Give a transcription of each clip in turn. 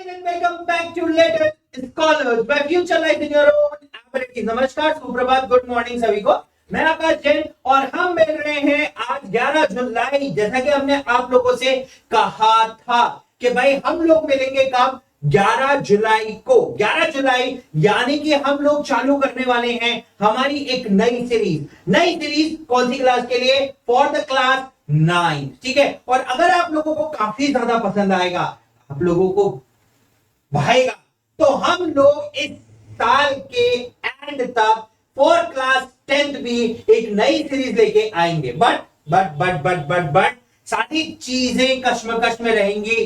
guys and welcome back to Letter Scholars where future lies in your own ability। नमस्कार, सुप्रभात, good morning सभी को। मैं आकाश जैन और हम मिल रहे हैं आज 11 जुलाई। जैसा कि हमने आप लोगों से कहा था कि भाई हम लोग मिलेंगे कब? 11 जुलाई को। 11 जुलाई यानी कि हम लोग चालू करने वाले हैं हमारी एक नई सीरीज। नई सीरीज कौन सी क्लास के लिए? For the class 9। ठीक है। और अगर आप लोगों को काफी ज्यादा पसंद आएगा, आप लोगों को भाएगा, तो हम लोग इस साल के एंड तक फॉर क्लास 10th भी एक नई सीरीज लेके आएंगे। बट सारी चीजें कश्मकश में रहेंगी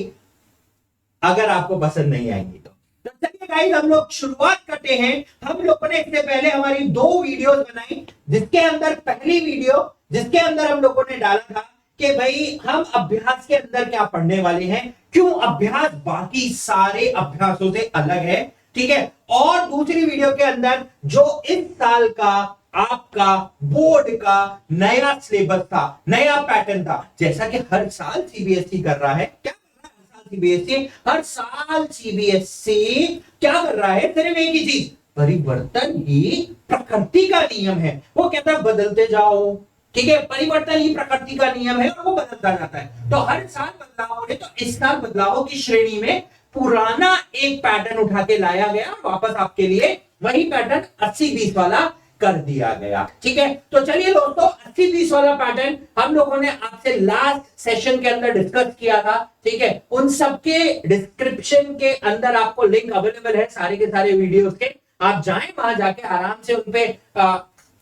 अगर आपको पसंद नहीं आएंगी तो चलिए गाइस हम लोग शुरुआत करते हैं। हम लोगों ने इससे पहले हमारी 2 वीडियोस बनाई, जिसके अंदर पहली वीडियो जिसके अंदर हम लोगों ने डाला था कि भाई हम अभ्यास के अंदर क्या पढ़ने वाले हैं, क्यों अभ्यास बाकी सारे अभ्यासों से अलग है। ठीक है। और दूसरी वीडियो के अंदर जो इस साल का आपका बोर्ड का नया सिलेबस था, नया पैटर्न था, जैसा कि हर साल सीबीएसई कर रहा है। क्या कर रहा है सीबीएसई? हर साल सीबीएसई क्या कर रहा है? सिर्फ एक ही चीज, परिवर्तन ही प्रकृति का नियम है। वो कहता है बदलते जाओ। ठीक है। परिवर्तन ही प्रकृति का नियम है और वो बदलता जाता है। तो हर साल बदलाव हो रहे, तो इस साल बदलावों की श्रेणी में पुराना एक पैटर्न उठा के लाया गया और वापस आपके लिए वही पैटर्न 80-20 वाला कर दिया गया। ठीक है। तो चलिए दोस्तों, 80-20 वाला पैटर्न हम लोगों ने आपसे लास्ट सेशन के अंदर डिस्कस किया था। ठीक है। उन सबके डिस्क्रिप्शन के अंदर आपको लिंक अवेलेबल है, सारे के सारे वीडियोस के। आप जाएं वहां जाके आराम से उन पे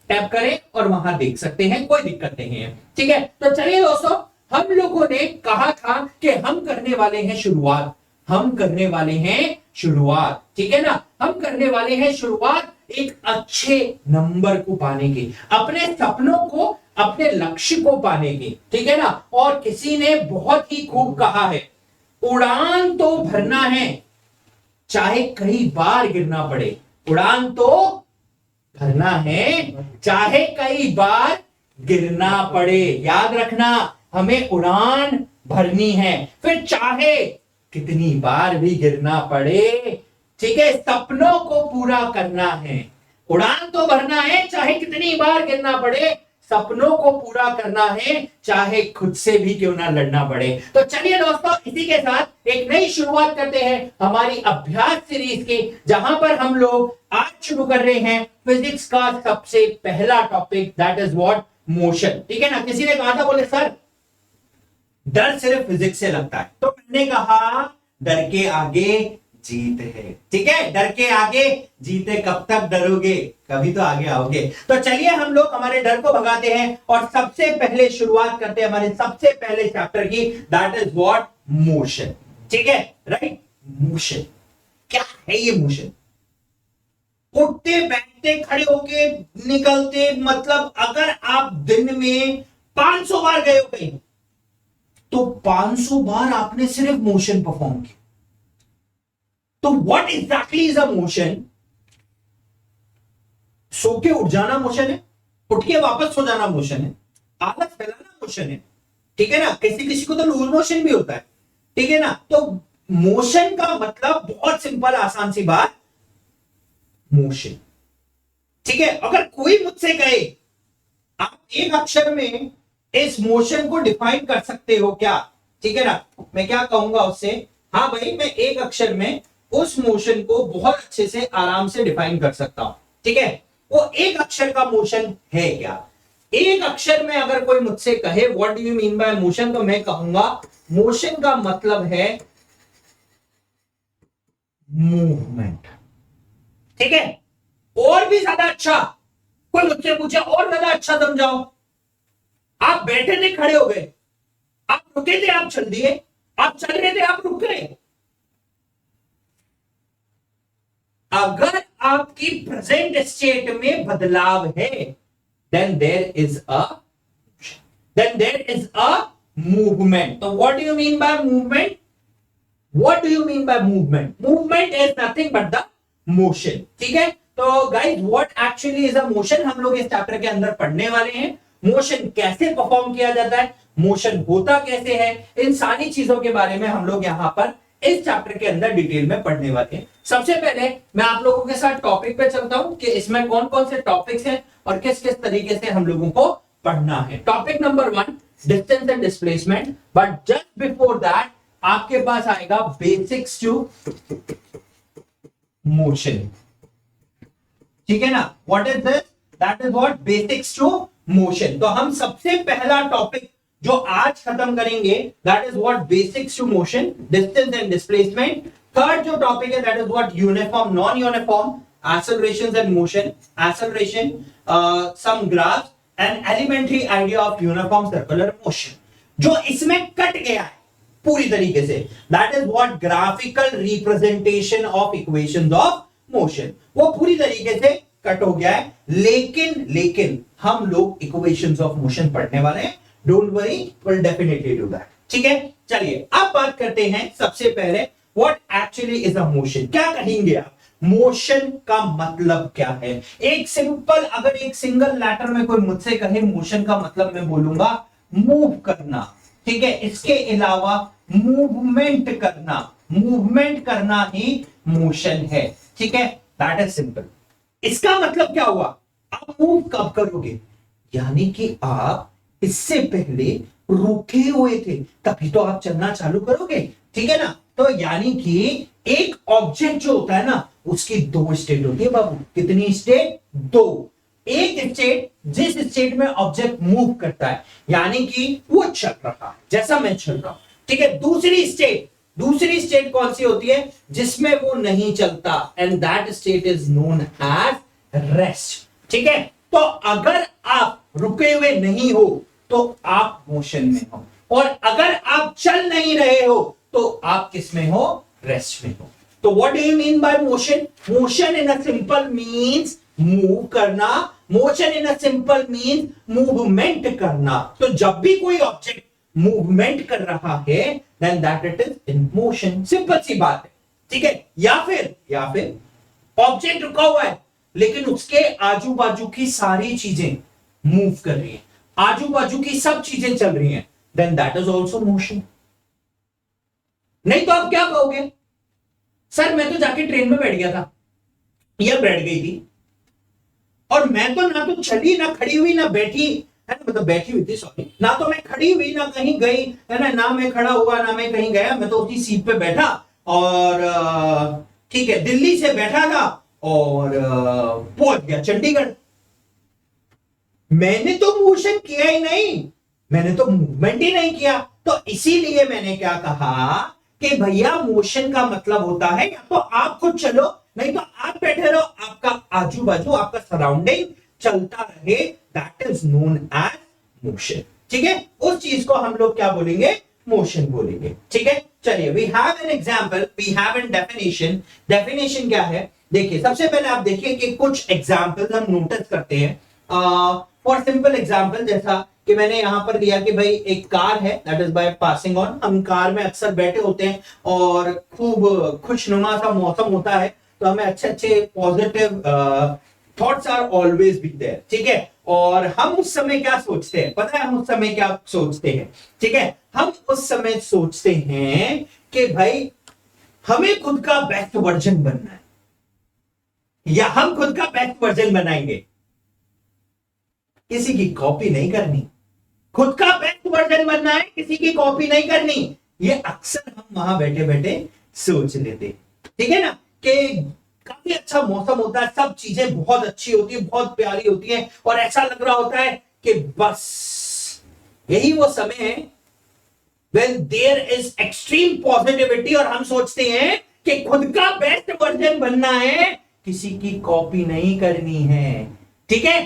टैप करें और वहां देख सकते हैं, कोई दिक्कत नहीं है। ठीक है। तो चलिए दोस्तों, हम लोगों ने कहा था कि हम करने वाले हैं शुरुआत। हम करने वाले हैं शुरुआत। ठीक है ना। हम करने वाले हैं शुरुआत एक अच्छे नंबर को पाने की, अपने सपनों को, अपने लक्ष्य को पाने की। ठीक है ना। और किसी ने बहुत ही खूब कहा है, उड़ान तो भरना है चाहे कई बार गिरना पड़े। उड़ान तो भरना है चाहे कई बार गिरना पड़े। याद रखना, हमें उड़ान भरनी है, फिर चाहे कितनी बार भी गिरना पड़े। ठीक है। सपनों को पूरा करना है। उड़ान तो भरना है चाहे कितनी बार गिरना पड़े, सपनों को पूरा करना है चाहे खुद से भी क्यों ना लड़ना पड़े। तो चलिए दोस्तों, इसी के साथ एक नई शुरुआत करते हैं हमारी अभ्यास सीरीज की, जहां पर हम लोग आज शुरू कर रहे हैं फिजिक्स का सबसे पहला topic, that is what? Motion. ठीक है ना। किसी ने कहा था, बोले सर डर सिर्फ फिजिक्स से लगता है, तो मैंने कहा डर के आगे जीत है। ठीक है। डर के आगे जीत है। कब तक डरोगे? कभी तो आगे आओगे। तो चलिए हम लोग हमारे डर को भगाते हैं और सबसे पहले शुरुआत करते हैं हमारे सबसे पहले चैप्टर की, दैट इज व्हाट? मोशन। ठीक है। राइट। मोशन क्या है? ये मोशन उठते बैठते खड़े होके निकलते, मतलब अगर आप दिन में 500 बार गए हो कहीं, तो 500 बार आपने सिर्फ मोशन परफॉर्म किया। तो what exactly is a motion? सो के उठ जाना मोशन है, उठ के वापस सो जाना मोशन है, आलस फैलाना मोशन है। ठीक है ना। किसी किसी को तो लूज मोशन भी होता है। ठीक है ना। तो मोशन का मतलब बहुत सिंपल, आसान सी बात, मोशन। ठीक है। अगर कोई मुझसे कहे आप एक अक्षर में इस मोशन को डिफाइन कर सकते हो क्या? ठीक है ना। मैं क्या कहूंगा उससे? हाँ भाई, मैं एक अक्षर में उस मोशन को बहुत अच्छे से आराम से डिफाइन कर सकता हूं। ठीक है। वो एक अक्षर का मोशन है क्या? एक अक्षर में अगर कोई मुझसे कहे what do you mean by motion, तो मैं कहूंगा मोशन का मतलब है मूवमेंट। ठीक है। और भी ज्यादा अच्छा कोई मुझसे पूछे, और ज्यादा अच्छा समझाओ। आप बैठे थे, खड़े हो गए, आप रुके थे, आप चल दिए, आप चल रहे थे, आप रुक गए। अगर आपकी प्रेजेंट स्टेट में बदलाव है, then there is a movement. तो what do you mean by movement? What do you mean by movement? Movement is nothing but the motion. ठीक है। तो guys, what actually is a motion, हम लोग इस चैप्टर के अंदर पढ़ने वाले हैं। मोशन कैसे परफॉर्म किया जाता है, मोशन होता कैसे है, इन सारी चीजों के बारे में हम लोग यहां पर इस चैप्टर के अंदर डिटेल में पढ़ने वाले हैं। सबसे पहले मैं आप लोगों के साथ टॉपिक पे चलता हूं कि इसमें कौन कौन से टॉपिक्स हैं और किस किस तरीके से हम लोगों को पढ़ना है। Topic number 1 distance and displacement, but just before that आपके पास आएगा बेसिक्स टू मोशन। ठीक है ना, what is this, that is what basics to motion. तो हम सबसे पहला टॉपिक जो आज खत्म करेंगे that is what basics to motion, distance and displacement. Third जो टॉपिक है that is what uniform non uniform, accelerations and motion, acceleration, some graphs and elementary idea of uniform circular motion. जो इसमें cut गया है पूरी तरीके say that is what graphical representation of equations of motion, वो पूरी तरीके से कट हो गया है। लेकिन हम लोग इक्वेशंस ऑफ मोशन पढ़ने वाले हैं, don't worry, will definitely do that. ठीक है, चलिए अब बात करते हैं सबसे पहले what actually is a motion. क्या कहेंगे आप, मोशन का मतलब क्या है? एक सिंपल, अगर एक सिंगल लेटर में कोई मुझसे कहे मोशन का मतलब, मैं बोलूंगा मूव करना। ठीक है, इसके अलावा मूवमेंट करना ही मोशन है। ठीक है, दैट इज सिंपल। इसका मतलब क्या हुआ, आप मूव कब करोगे, यानी कि आप इससे पहले रुके हुए थे तभी तो आप चलना चालू करोगे। ठीक है ना, तो यानी कि एक ऑब्जेक्ट जो होता है ना उसकी दो स्टेट होती है बाबू। कितनी स्टेट, दो। एक स्टेट जिस स्टेट में ऑब्जेक्ट मूव करता है यानी कि वो चल रहा है जैसा मैं चल रहा हूं। ठीक है, दूसरी स्टेट कौन सी होती है, जिसमें वो नहीं चलता, and that state is known as rest. ठीक है, तो अगर आप रुके हुए नहीं हो तो आप मोशन में हो, और अगर आप चल नहीं रहे हो तो आप किस में हो, रेस्ट में हो। तो what do you mean by motion? Motion in a simple means move करना, motion in a simple means movement करना। तो जब भी कोई ऑब्जेक्ट मूवमेंट कर रहा है then that it is in motion. Simple सी बात है। ठीक है, या फिर ऑब्जेक्ट रुका हुआ है लेकिन उसके आजू बाजू की सारी चीजें मूव कर रही हैं, आजू बाजू की सब चीजें चल रही हैं, then that is also motion. नहीं तो आप क्या कहोगे, सर मैं तो जाके ट्रेन में बैठ गया था या बैठ गई थी, और मैं तो ना तो चली ना खड़ी हुई ना बैठी, है ना, मतलब बैठी हुई थी, सॉरी, ना तो मैं खड़ी हुई ना कहीं गई, है ना मैं खड़ा हुआ ना मैं कहीं गया, मैं तो उसी सीट पे बैठा और ठीक है दिल्ली से बैठा था और पहुंच गया चंडीगढ़। मैंने तो मोशन किया ही नहीं, मैंने तो मूवमेंट ही नहीं किया। तो इसीलिए मैंने क्या कहा कि भैया मोशन का मतलब होता है या तो आप खुद चलो नहीं तो आप बैठे रहो, आपका आजू बाजू आपका सराउंडिंग चलता रहे, that is known as motion. ठीक है, उस चीज को हम लोग क्या बोलेंगे, मोशन बोलेंगे। ठीक है, चलिए we have an example, we have an definition. Definition क्या है, देखिए सबसे पहले आप देखिए कि कुछ एग्जांपल्स हम नोटिस करते हैं। फॉर सिंपल एग्जांपल, जैसा कि मैंने यहां पर दिया कि भाई एक कार है, that is by passing on. हम कार में अक्सर बैठे होते हैं और खूब खुशनुमा सा मौसम होता है, तो हमें अच्छे अच्छे positive thoughts are always be there. ठीक है, और हम उस समय क्या सोचते हैं, पता है हम उस समय क्या सोचते हैं? ठीक है, हम उस समय सोचते हैं कि भाई हमें खुद का बेस्ट वर्जन बनना है, या हम खुद का बेस्ट वर्जन बनाएंगे, किसी की कॉपी नहीं करनी। खुद का बेस्ट वर्जन बनना है, किसी की कॉपी नहीं करनी। ये अक्सर हम वहां बैठे बैठे सोच लेते। ठीक है ना, कि काफी अच्छा मौसम होता है, सब चीजें बहुत अच्छी होती है, बहुत प्यारी होती है, और ऐसा लग रहा होता है कि बस यही वो समय है when there is extreme positivity, और हम सोचते हैं कि खुद का बेस्ट वर्जन बनना है, किसी की कॉपी नहीं करनी है। ठीक है,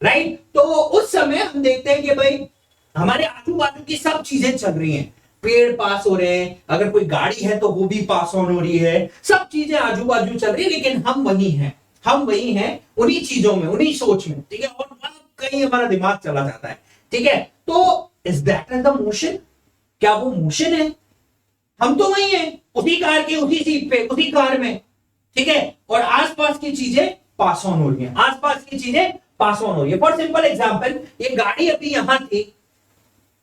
राइट। तो उस समय हम देखते हैं कि भाई हमारे आजू बाजू की सब चीजें चल रही हैं, पेड़ पास हो रहे हैं, अगर कोई गाड़ी है तो वो भी पास ऑन हो रही है, सब चीजें आजू बाजू चल रही है, लेकिन हम वही हैं उन्हीं चीजों में, उन्हीं सोच में। ठीक है, और कहीं हमारा दिमाग चला जाता है। ठीक है, तो इज दैट द मोशन? क्या वो मोशन है? हम तो वही हैं, उसी कार की उसी सीट पे उसी कार में। ठीक है, और आसपास की चीजें पास ऑन हो रही हैं, आसपास की चीजें पास ऑन हो रही है। फॉर सिंपल एग्जांपल, ये गाड़ी अभी यहां थी,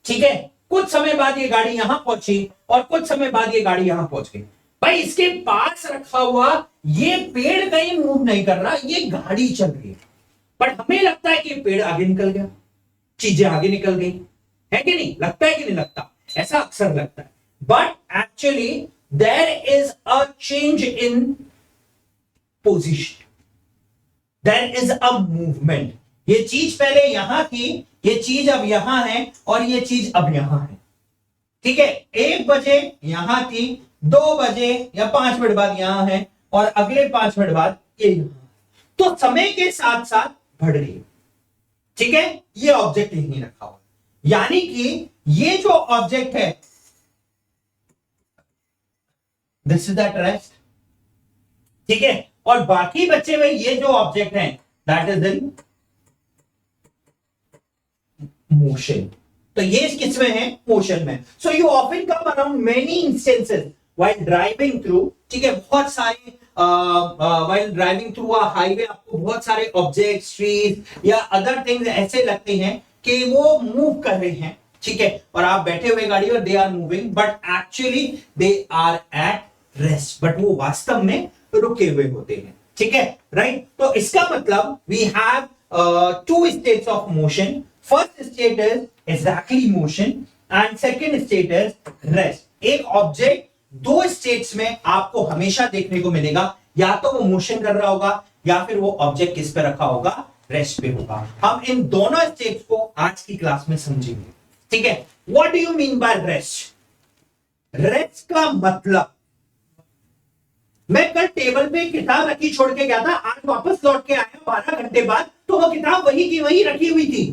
ठीक है, कुछ समय बाद ये गाड़ी यहां पहुंची और कुछ समय बाद ये गाड़ी यहां पहुंच गई। भाई इसके पास रखा हुआ ये पेड़ कहीं मूव नहीं कर रहा, ये गाड़ी चल रही है, बट हमें लगता है कि पेड़ आगे निकल गया, चीजें आगे निकल गई, है कि नहीं? लगता है कि नहीं लगता? ऐसा अक्सर लगता है, but actually there is a change in position, there is a movement. ये चीज पहले यहां थी, ये चीज अब यहां है और ये चीज अब यहां है, ठीक है? 1 बजे यहां थी, 2 बजे या 5 मिनट बाद यहां है और अगले 5 मिनट बाद ये यहां। तो समय के साथ साथ बढ़ रही है, ठीक है? ये ऑब्जेक्ट यहीं रखा हुआ, यानी कि ये जो ऑब्जेक्ट है दिस इज दैट रेस्ट, ठीक है? और बाकी बचे हुए ये जो ऑब्जेक्ट है दैट इज इन मोशन। तो ये किस में है? मोशन में। So you often come around many instances while driving through, ठीक है? बहुत सारे while driving through a highway आपको बहुत सारे ऑब्जेक्ट्स, ट्रीज या अदर थिंग्स ऐसे लगते हैं कि वो मूव कर रहे हैं, ठीक है? और आप बैठे हुए गाड़ी और they are moving, but actually they are at rest, but वो वास्तव में रुके हुए होते हैं, ठीक है? राइट? तो इसका मतलब we have 2 states of motion. First state is exactly motion and second state is rest. एक ऑब्जेक्ट 2 स्टेट्स में आपको हमेशा देखने को मिलेगा, या तो वो मोशन कर रहा होगा या फिर वो ऑब्जेक्ट किस पे रखा होगा? रेस्ट पे होगा। हम इन दोनों स्टेट्स को आज की क्लास में समझेंगे, ठीक है? What do you mean by rest? Rest का मतलब, मैं कल टेबल पे किताब रखी छोड़ के गया था, आज वापस लौट के आया 12 घंटे बाद, तो वो किताब वही की वही रखी हुई थी।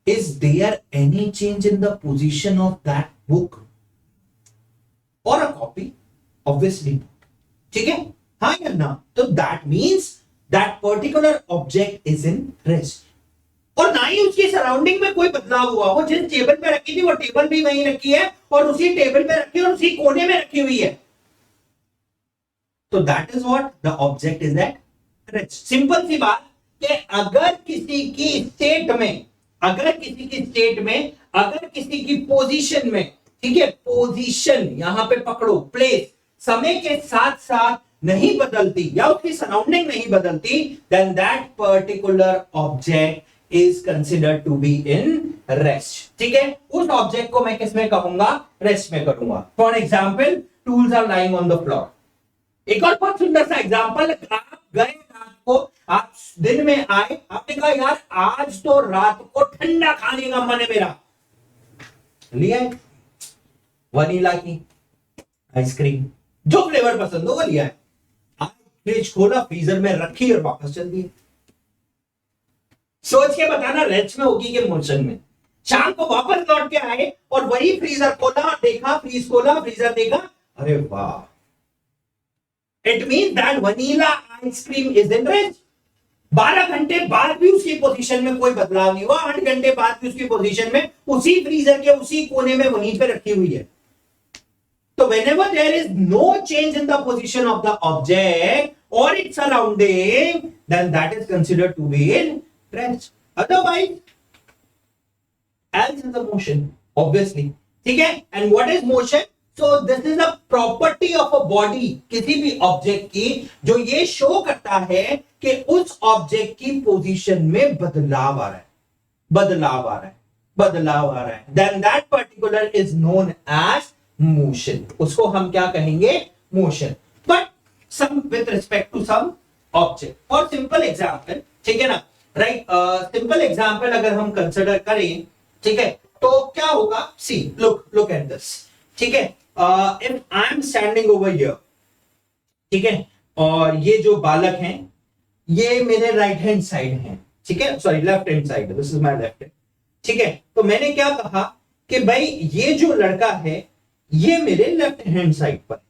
Is there any change in the position of that book or a copy? Obviously, ठीक है? हाँ या ना? तो that means that particular object is in rest. और ना ही उसकी सराउंडिंग में कोई बदलाव हुआ, वो जिस टेबल पे रखी थी वो टेबल भी वहीं रखी है और उसी टेबल पे रखी और उसी कोने में रखी हुई है। तो that is what the object is at rest. Simple सी बात कि अगर किसी की स्टेट में, अगर किसी की पोजीशन में, ठीक है? पोजीशन यहां पे पकड़ो, प्लेस समय के साथ साथ नहीं बदलती या उसकी सराउंडिंग नहीं बदलती, then that particular object is considered to be in rest, ठीक है? उस ऑब्जेक्ट को मैं किसमें कहूंगा? रेस्ट में करूंगा। For example, tools are lying on the floor. एक और बहुत सुंदर सा एग्जाम्पल, आप गए रात को, आप दिन में आए, आपने कहा यार आज तो रात को ठंडा खाने का मन है मेरा, लिया है वनीला की आइसक्रीम, जो फ्लेवर पसंद हो वो लिया है, आज फ्रिज खोला, फ्रीजर में रखी और वापस चल दिए। सोच के बताना रेस्ट में होगी कि मोशन में? शाम को वापस लौट के आए और वही फ्रीजर खोला, देखा, फ्रीज खोला, फ्रीजर देखा, अरे वाह, it mean that vanilla ice cream is in rest. 12 घंटे बाद भी उसकी पोजीशन में कोई बदलाव नहीं हुआ, 8 घंटे बाद भी उसकी पोजीशन में उसी फ्रीजर के उसी कोने में वहीं पे रखी हुई है। तो whenever there is no change in the position of the object or its surrounding, then that is considered to be in rest. Otherwise, else is the motion, obviously. ठीक है? And what is motion? So this is a property of a body, किसी भी object की, जो ये show करता है कि उस ऑब्जेक्ट की पोजीशन में बदलाव आ रहा है, बदलाव आ रहा है, बदलाव आ रहा है। Then that particular is known as motion. उसको हम क्या कहेंगे? Motion. But some with respect to some object. For simple example, ठीक है ना? Right? Simple example अगर हम कंसिडर करें, ठीक है, तो क्या होगा? See, look at this. ठीक है? If I am standing over here, ठीक है, और ये जो बालक हैं ये मेरे राइट हैंड साइड हैं, ठीक है, sorry left hand side, this is my left hand, ठीक है? तो मैंने क्या कहा कि भाई ये जो लड़का है ये मेरे लेफ्ट हैंड साइड पर,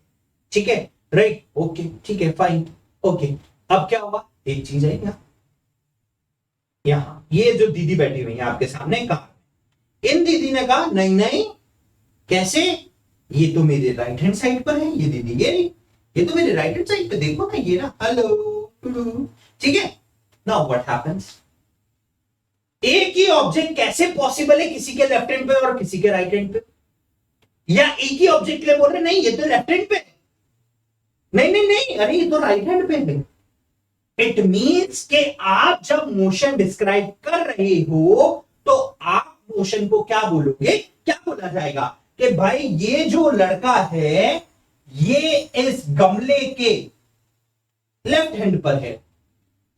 ठीक है? राइट, ओके, ठीक है, फाइन, ओके। अब क्या हुआ? एक चीज है यहां ये जो दीदी बैठी हुई है आपके सामने, कहा, इन दीदी ने कहा नहीं नहीं, कैसे, ये तो मेरे राइट हैंड साइड पर है, ये दीदी ये तो मेरे राइट हैंड साइड पे, देखो ना, ये ना, हेलो, ठीक है? Now what happens? एक ही ऑब्जेक्ट कैसे पॉसिबल है किसी के लेफ्ट हैंड पे और किसी के राइट हैंड पे? या एक ही ऑब्जेक्ट के लिए बोल रहे नहीं ये तो लेफ्ट हैंड पे है, नहीं नहीं नहीं अरे ये तो राइट हैंड पे है। इट मीन्स कि आप जब मोशन डिस्क्राइब कर रहे हो तो आप मोशन को क्या बोलोगे, क्या बोला जाएगा कि भाई ये जो लड़का है ये इस गमले के लेफ्ट हैंड पर है,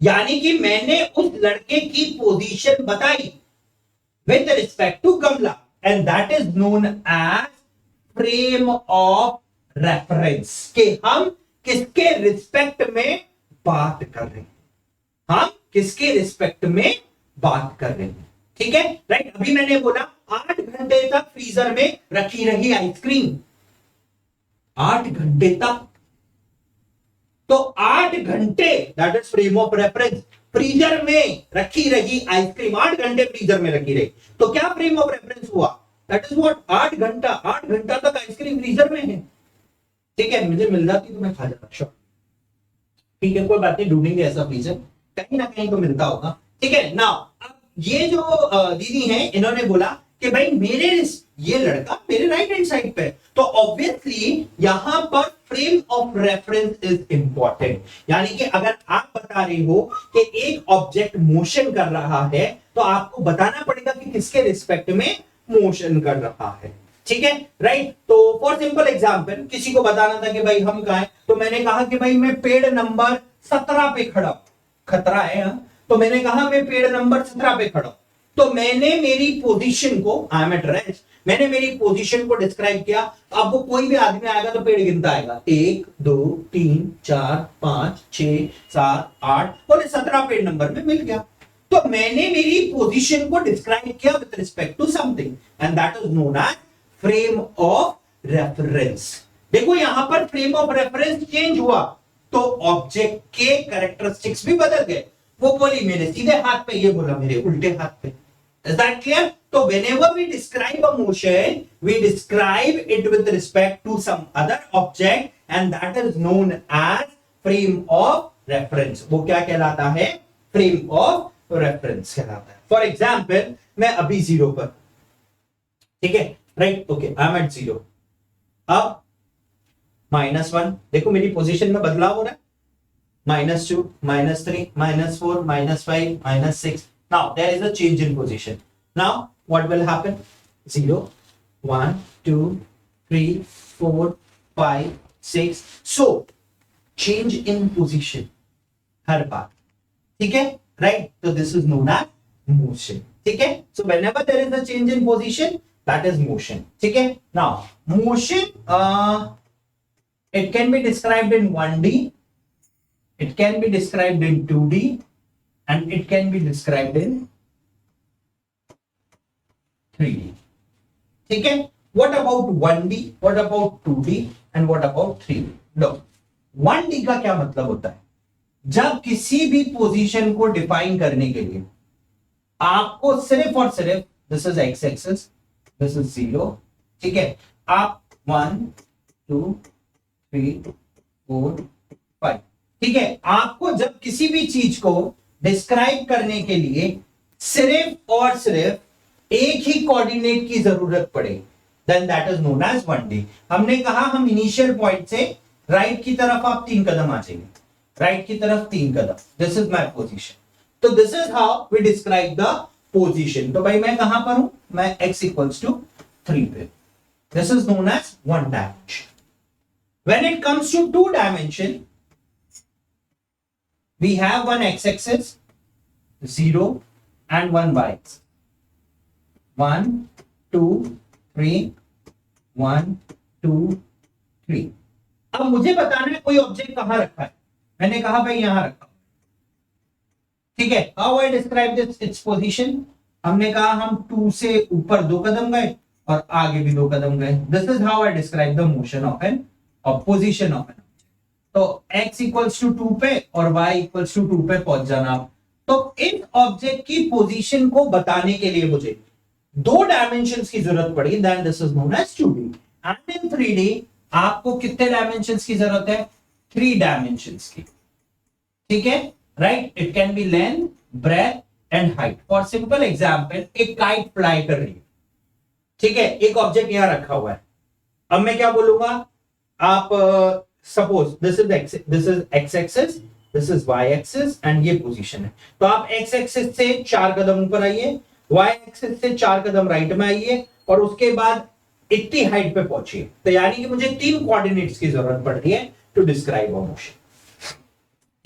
यानी कि मैंने उस लड़के की पोजीशन बताई विद रिस्पेक्ट टू गमला and that is known as frame of reference, कि हम किसके रिस्पेक्ट में बात कर रहे हैं, हम किसके रिस्पेक्ट में बात कर रहे हैं। ठीक है राइट। अभी मैंने बोला 8 घंटे तक फ्रीजर में रखी रही आइसक्रीम, 8 घंटे तक, तो 8 घंटे that is frame of reference, freezer में रखी रही आइसक्रीम 8 घंटे फ्रीजर में रखी रही, तो क्या फ्रेम ऑफ रेफरेंस हुआ, दैट इज व्हाट 8 घंटा, 8 घंटा तक आइसक्रीम फ्रीजर में है। ठीक है, मुझे मिल जाती तो मैं खा जाता, श्योर। ठीक है कोई बात नहीं, ढूंढेंगे ऐसा फ्रीजर, कहीं ना कहीं तो मिलता होगा। ठीक है ना। अब ये जो दीदी हैं इन्होंने बोला कि भाई मेरे ये लड़का मेरे राइट हैंड साइड पे, तो ऑब्वियसली यहां पर frame of reference is important, यानी कि अगर आप बता रहे हो कि एक ऑब्जेक्ट मोशन कर रहा है तो आपको बताना पड़ेगा कि किसके रिस्पेक्ट में मोशन कर रहा है। ठीक है राइट। तो फॉर सिंपल एग्जांपल किसी को बताना था कि भाई हम कहां हैं, तो मैंने कहा कि भाई मैं पेड़ नंबर 17 पे खड़ा हूं, खतरा है तो मैंने कहा मैं पेड़ नंबर 17 पे खड़ा हूं, तो मैंने मेरी पोजीशन को, आई एम एट रेस्ट, मैंने मेरी पोजीशन को डिस्क्राइब किया। अब वो कोई भी आदमी आएगा तो पेड़ गिनता आएगा 1 2 3 4 5 6 7 8 बोले 17 पेड़ नंबर में मिल गया। तो मैंने मेरी पोजीशन को डिस्क्राइब किया with respect to something and that is known as frame of reference. देखो यहां पर फ्रेम ऑफ रेफरेंस चेंज हुआ तो ऑब्जेक्ट के कैरेक्टरिस्टिक्स भी बदल गए, वो बोली मेरे सीधे हाथ पे, ये बोला मेरे उल्टे हाथ पे। Is that clear? So whenever we describe a motion, we describe it with respect to some other object and that is known as frame of reference. वो क्या कहलाता है, frame of reference कहलाता है। For example, मैं अभी 0 पर, ठीक है right, okay I am at 0, अब -1, देखो मेरी पोजीशन में बदलाव हो रहा है, -2, -3, -4, -5, -6. Now there is a change in position. Now what will happen? 0, 1, 2, 3, 4, 5, 6. So change in position हर बार, ठीक है राइट। तो this is known as motion, ठीक है। So whenever there is a change in position, that is motion, ठीक है। Now motion it can be described in 1D, it can be described in 2D and it can be described in 3D, ठीक है। What about 1D, what about 2D and what about 3D? Look, 1D का क्या मतलब होता है, जब किसी भी पोजीशन को डिफाइन करने के लिए आपको सिर्फ और सिर्फ this is X axis, this is 0, ठीक है, आप 1 2 3 4 5, ठीक है, आपको जब किसी भी चीज को डिस्क्राइब करने के लिए सिर्फ और सिर्फ एक ही कोऑर्डिनेट की जरूरत पड़े, then that is known as 1D। हमने कहा हम इनिशियल पॉइंट से राइट की तरफ आप 3 कदम आ जाएंगे, राइट की तरफ 3 कदम, दिस इज माय पोजीशन, तो this is how we describe the position. तो भाई मैं कहां पर हूं, मैं x इक्वल्स टू 3 पे, this is known as 1 dimension. When it comes to 2 dimension, we have one x-axis 0 and one y-axis 1 2 3 1 2 3। अब मुझे बताना है कोई ऑब्जेक्ट कहां रखा है, मैंने कहा भाई यहां रखा, ठीक है। How I describe this its position, हमने कहा हम 2 से ऊपर 2 कदम गए और आगे भी 2 कदम गए, this is how I describe the motion of an और पोजीशन ऑफ एन। तो x इक्वल्स टू 2 पे और y इक्वल्स टू 2 पे पहुंच जाना। तो इस ऑब्जेक्ट की पोजीशन को बताने के लिए मुझे 2 डायमेंशंस की जरूरत पड़ी, then this is known as 2D। And in 3D आपको कितने डायमेंशंस की जरूरत है, 3 डायमेंशंस की, ठीक है right. It can be length, breadth and height. For simple example, एक काइट फ्लाई कर रही है, ठीक है, एक ऑब्जेक्ट यहां रखा हुआ है। अब मैं क्या बोलूंगा, आप suppose this is X axis, this is Y axis and ये पोजीशन है। तो आप एक्स एक्सिस से 4 कदम ऊपर आइए, वाई एक्सिस से 4 कदम राइट में आइए और उसके बाद इतनी हाइट पे पहुंचिए। तो यानी कि मुझे 3 कोऑर्डिनेट्स की जरूरत पड़ रही है टू डिस्क्राइब अ मोशन।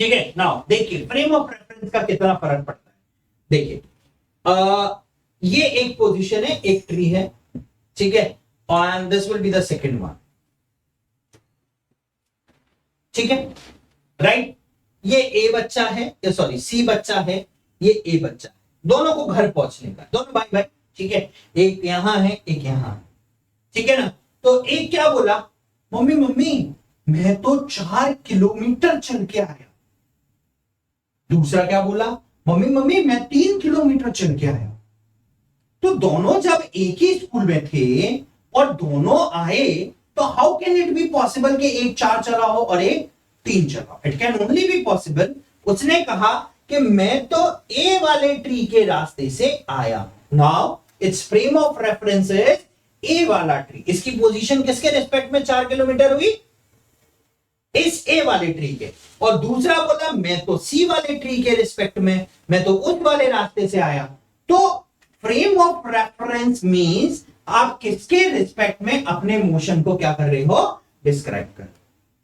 ठीक है, नाउ देखिए फ्रेम ऑफ रेफरेंस का कितना फर्क पड़ता है। देखिए ये एक पोजीशन है, एक ट्री है, ठीक है, and this will be the second one, ठीक है, राइट। ये ए बच्चा है, सॉरी सी बच्चा है, ये ए बच्चा है, दोनों को घर पहुंचने का, दोनों भाई भाई, ठीक है, एक यहां है एक यहां है, ठीक है ना। तो एक क्या बोला, मम्मी मम्मी मैं तो 4 किलोमीटर चल के आया। दूसरा क्या बोला, मम्मी मम्मी मैं 3 किलोमीटर चल के आया। तो दोनों जब एक ही स्कूल में थे और दोनों आए, तो how can it be possible कि एक 4 चला हो और एक 3 चला हो? It can only be possible, उसने कहा कि मैं तो ए वाले ट्री के रास्ते से आया। Now it's frame of reference is a वाला ट्री। इसकी पोजीशन किसके रिस्पेक्ट में 4 किलोमीटर हुई? इस ए वाले ट्री के। और दूसरा बोला मैं तो सी वाले ट्री के रिस्पेक्ट में, मैं तो उस वाले रास्ते से आया। तो फ्रेम ऑफ रेफरेंस मींस आप किसके रिस्पेक्ट में अपने मोशन को क्या कर रहे हो, डिस्क्राइब कर,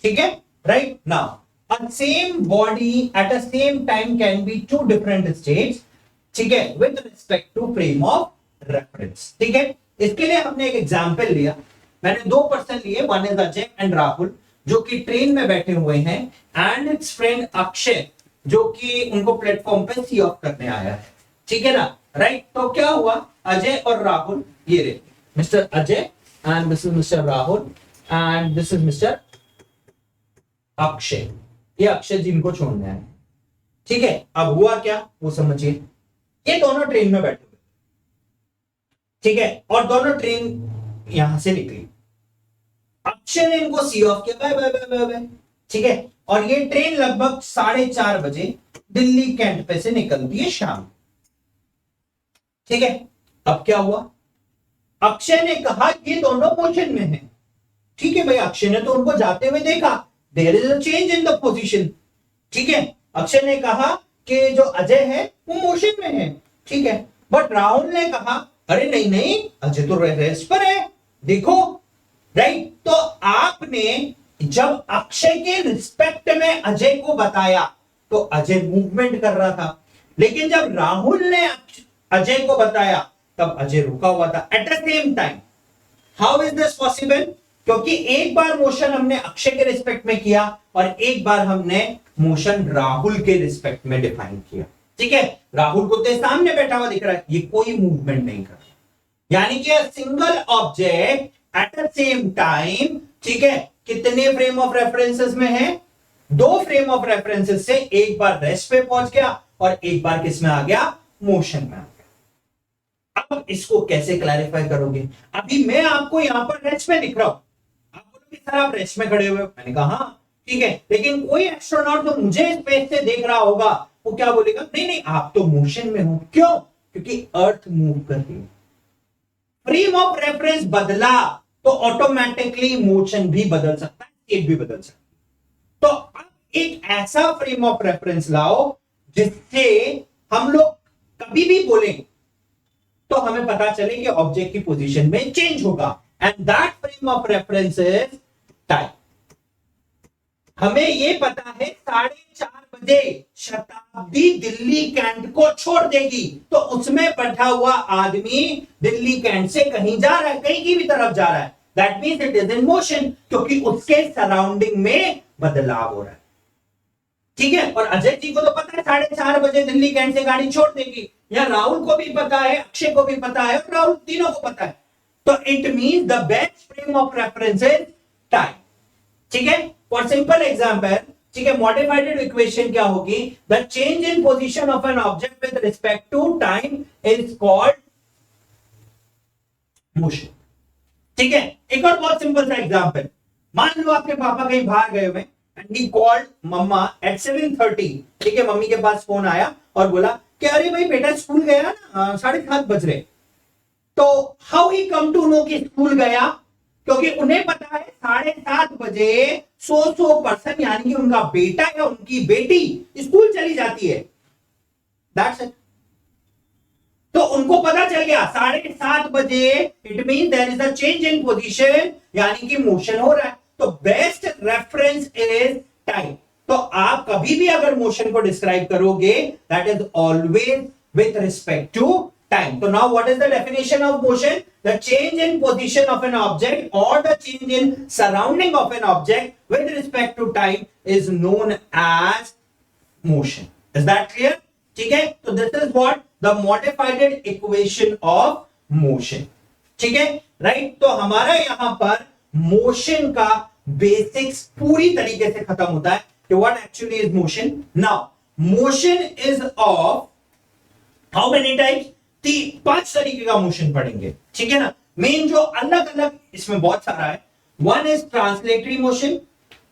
ठीक है, right. Now a same body at a same time can be 2 different states, ठीक है, with respect to frame of reference, ठीक है। इसके लिए हमने एक एग्जांपल लिया, मैंने 2 पर्सन लिए, one is Ajay and Rahul, जो कि ट्रेन में बैठे हुए हैं, एंड इट्स फ्रेंड अक्षय जो कि उनको प्लेटफॉर्म पे सी ऑफ करने आया है, ठीक है ना, राइट। तो क्या हुआ, अजय और राहुल, ये रे mister Ajay and this is mister Rahul and this is mister Akshay, ये अक्षय जी इनको छोड़ने आए, ठीक है। अब हुआ क्या वो समझिए, ये दोनों ट्रेन में बैठे हुए, ठीक है, और दोनों ट्रेन यहां से निकली, अक्षय ने इनको सी ऑफ किया, बाय बाय बाय बाय, ठीक है। और ये ट्रेन लगभग 4:30 बजे दिल्ली कैंट पे से निकलती है शाम, ठीक है। अब क्या हुआ, अक्षय ने कहा ये दोनों मोशन में हैं, ठीक है भाई, अक्षय ने तो उनको जाते हुए देखा, there is a change in the position, ठीक है। अक्षय ने कहा कि जो अजय है वो मोशन में है, ठीक है, बट राहुल ने कहा अरे नहीं नहीं अजय तो रेस्ट पर है, देखो, राइट। तो आपने जब अक्षय के रिस्पेक्ट में अजय को बताया तो अजय मूवमेंट कर रहा था, लेकिन जब राहुल ने अजय को बताया तब अजय रुका हुआ था at the same time. How is this possible? क्योंकि एक बार मोशन हमने अक्षय के रिस्पेक्ट में किया और एक बार हमने मोशन राहुल के रिस्पेक्ट में डिफाइन किया, ठीक है। राहुल को तो सामने बैठा हुआ दिख रहा है, ये कोई मूवमेंट नहीं कर रहा, यानी कि single object at the same time, ठीक है, कितने फ्रेम ऑफ रेफरेंसेस में है? 2 फ्रेम ऑफ रेफरेंसेस से एक बार रेस्ट पे पहुंच गया और एक बार किस में आ गया, मोशन में आ गया। अब इसको कैसे क्लैरिफाई करोगे? अभी मैं आपको यहां पर रेस्ट में दिख रहा हूं, आप बोलोगे सर आप रेस्ट में खड़े हुए हो, मैंने कहा हाँ ठीक है, लेकिन कोई एस्ट्रोनॉट जो मुझे स्पेस से देख रहा होगा वो क्या बोलेगा, नहीं नहीं आप तो मोशन में हो। क्यों? क्योंकि अर्थ मूव कर रही है। फ्रेम ऑफ रेफरेंस बदला तो ऑटोमेटिकली मोशन भी बदल सकता है, स्टेट भी बदल सकता है। तो अब एक ऐसा फ्रेम ऑफ रेफरेंस लाओ जिससे हम लोग कभी भी बोलें तो हमें पता चले कि ऑब्जेक्ट की पोजीशन में चेंज होगा, and that frame of reference is time. हमें यह पता है 4:30 बजे शताब्दी दिल्ली कैंट को छोड़ देगी, तो उसमें बैठा हुआ आदमी दिल्ली कैंट से कहीं जा रहा है, कहीं की भी तरफ जा रहा है, that means it is in motion, क्योंकि उसके सराउंडिंग में बदलाव हो रहा है, ठीक है। और अजय जी को तो पता है 4:30 बजे दिल्ली कैंट से गाड़ी छोड़ देगी, या राहुल को भी पता है, अक्षय को भी पता है, और राहुल तीनों को पता है। तो it means the best frame of reference is time, ठीक है। फॉर सिंपल एग्जांपल, ठीक है, मॉडिफाइड इक्वेशन क्या होगी, the change in position of an object with respect to time is called motion, ठीक है। एक और बहुत सिंपल सा एग्जांपल, मान लो आपके पापा कहीं बाहर गए हुए एंड ही कॉल्ड मम्मा एट 7:30। ठीक है, मम्मी के पास फोन आया और बोला कि अरे भाई बेटा स्कूल गया ना, 7:30 बज रहे। तो how he come to know कि स्कूल गया? क्योंकि उन्हें पता है 7:30 बजे 100% यानी कि उनका बेटा या उनकी बेटी स्कूल चली जाती है। That's it. तो उनको पता चल गया 7:30 बजे, it mean there is a change in position, यानी कि मोशन हो रहा है। तो बेस्ट रेफरेंस इज टाइम। तो आप कभी भी अगर मोशन को डिस्क्राइब करोगे, that is always with respect to time. So now what is the definition of motion? The change in position of an object or the change in surrounding of an object with respect to time is known as motion. Is that clear? ठीक है, तो this is what the modified equation of motion. ठीक है, right. तो हमारा यहां पर motion का बेसिक्स पूरी तरीके से खत्म होता है कि what actually is motion. Now motion is of how many types? 5 तरीके का मोशन पढ़ेंगे। ठीक है ना। मेन जो अलग अलग इसमें बहुत सारा है। One is translatory motion,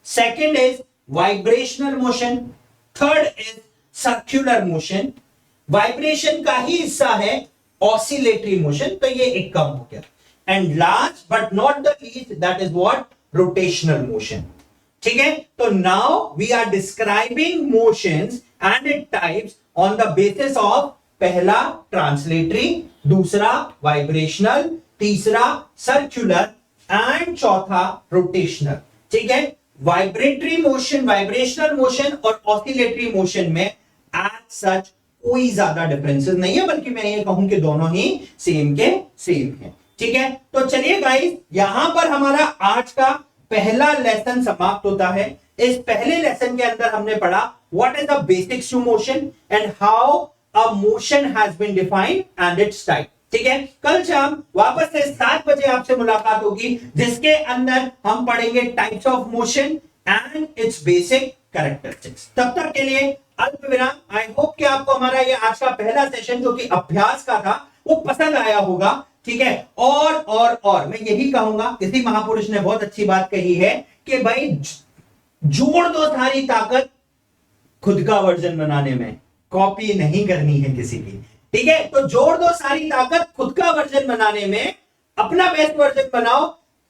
second is vibrational motion, third is circular motion, vibration का ही हिस्सा है ऑसिलेटरी मोशन, तो ये एक कम हो गया, and last but not the least that is what? Rotational motion. ठीक है, तो now we are describing motions and it types on the basis of पहला ट्रांसलेटरी, दूसरा वाइब्रेशनल, तीसरा सर्कुलर एंड चौथा रोटेशनल। ठीक है, वाइब्रेटरी मोशन, वाइब्रेशनल मोशन और ऑसिलेटरी मोशन में एज सच कोई ज्यादा डिफरेंसेस नहीं है, बल्कि मैं ये कहूं कि दोनों ही सेम के सेम है। ठीक है, तो चलिए गाइस, यहां पर हमारा आज का पहला लेसन समाप्त होता है। इस पहले लेसन के अंदर हमने पढ़ा what is the basics to motion and how a motion has been defined and its type. ठीक है, कल शाम वापस से 7 बजे आपसे मुलाकात होगी, जिसके अंदर हम पढ़ेंगे types of motion and it's basic characteristics. तब तक के लिए अल्प विराम। आई होप कि आपको हमारा ये आज का पहला सेशन जो कि अभ्यास का था वो पसंद आया होगा। ठीक है, और मैं यही कहूंगा, किसी महापुरुष ने बहुत अच्छी बात कही है कि भाई जोड़ दो सारी ताकत खुद का वर्जन बनाने में, कॉपी नहीं करनी है किसी की। ठीक है, तो जोड़ दो सारी ताकत खुद का वर्जन बनाने में, अपना बेस्ट वर्जन बनाओ,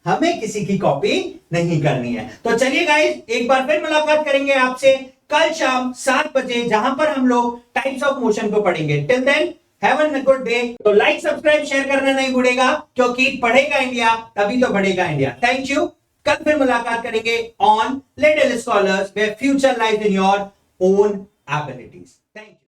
हमें किसी की कॉपी नहीं करनी है। तो चलिए गाइस, एक बार फिर मुलाकात करेंगे आपसे कल शाम 7 बजे, जहां पर हम लोग टाइप्स ऑफ मोशन को पढ़ेंगे। Till then have a good day. तो लाइक, सब्सक्राइब, शेयर करना नहीं भूलेगा, क्योंकि पढ़ेगा इंडिया तभी तो बढ़ेगा इंडिया। Thank you. कल फिर मुलाकात करेंगे on little scholars where future lies in your own abilities. Thank you.